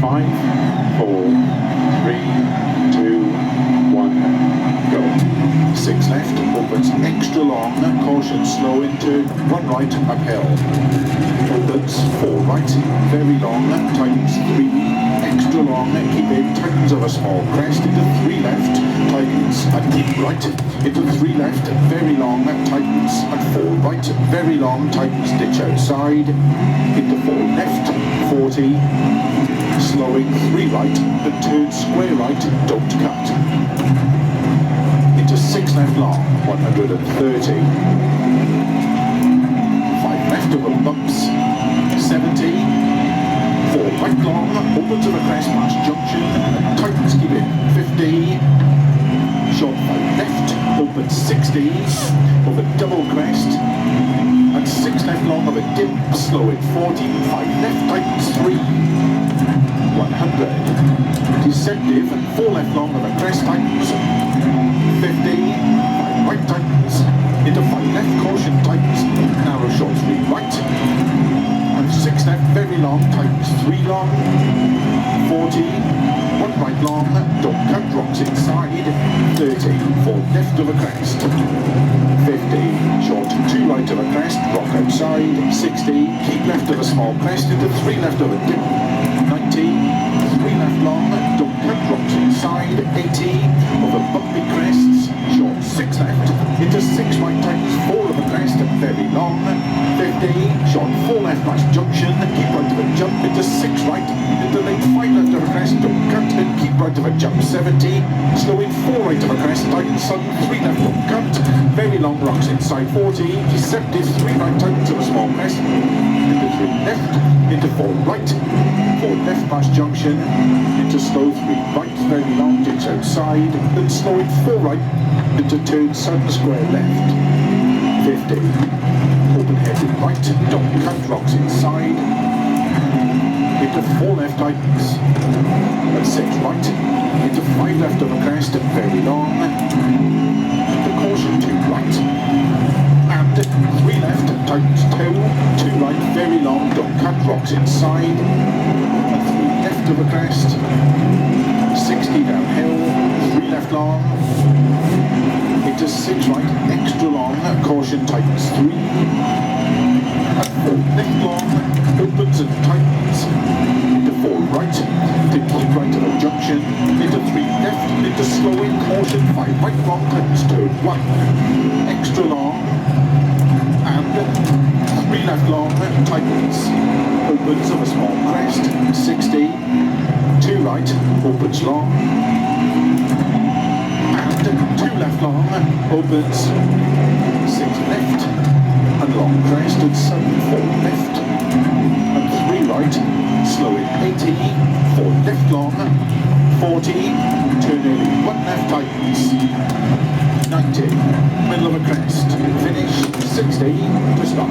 5, 4, 3, 2, 1, go. 6 left, opens extra long, caution slow into 1 right, uphill. Opens 4 right, very long, tightens 3, extra long, keep in, tightens of a small crest, into 3 left, tightens and keep right, into 3 left, very long, tightens and 4 right, very long, tightens, ditch outside, into 4 left, 40, slowing 3 right, and turn square right, don't cut. Into 6 left long, 130. 5 left over bumps, 70. 4 right long, opens of a crest past junction, tightens keep in, 50. Short 5 left, opens 60, over double crest, and 6 left long of a dip, slow it 40, 5 left tightens 3, 100. Deceptive, 4 left long of a crest tightens, 50, 5 right tightens, into 5 left caution tightens, narrow short 3 right, and 6 left very long tightens 3 long, 40, 1 right long, don't cut, rocks inside, 30, 4 left of a crest, 50, short 2 right of a crest, rock outside, 60, keep left of a small crest, into 3 left of a dip, 90, 3 left long, don't cut, rocks inside, 80, over bumpy crests, short 6 left, into 6 right tightens, 4 of a crest, very long, 50, short 4 left past junction, keep right of a jump, into 6 right, into late 5 left of a crest, don't cut, and keep right of a jump, 70, slow in 4 right of a crest, tightens sudden, 3 left, don't cut, very long rocks inside, 40, deceptive, 3 right tightens of a small crest, into 3 left, into 4 right, 4 left past junction, into slow 3 right, very long, ditch outside, then slow in 4 right, into turn sudden square left, 50, open headed right, don't cut, rocks inside, into 4 left tightens, and 6 right, into 5 left of a crest, very long, into caution 2 right, and 3 left, tightens 2, 2 right, very long, don't cut, rocks inside, and 3 left of a crest, 60 downhill, 3 left long, into 6 right, extra long, caution tightens 3, and 4 left long, opens and tightens, into 4 right, to keep right of a junction, into 3 left, into slowing, caution 5 right long, tightens turn 1, extra long, and 3 left long, tightens, opens of a small crest, 60, 2 right, opens long, and 2 left long, opens, 6 left, and long crest, and 7, 4 left, and 3 right, slow in 80, 4 left long, 40, turn early, 1 left tightens, 90, middle of a crest, finish, 60, to stop.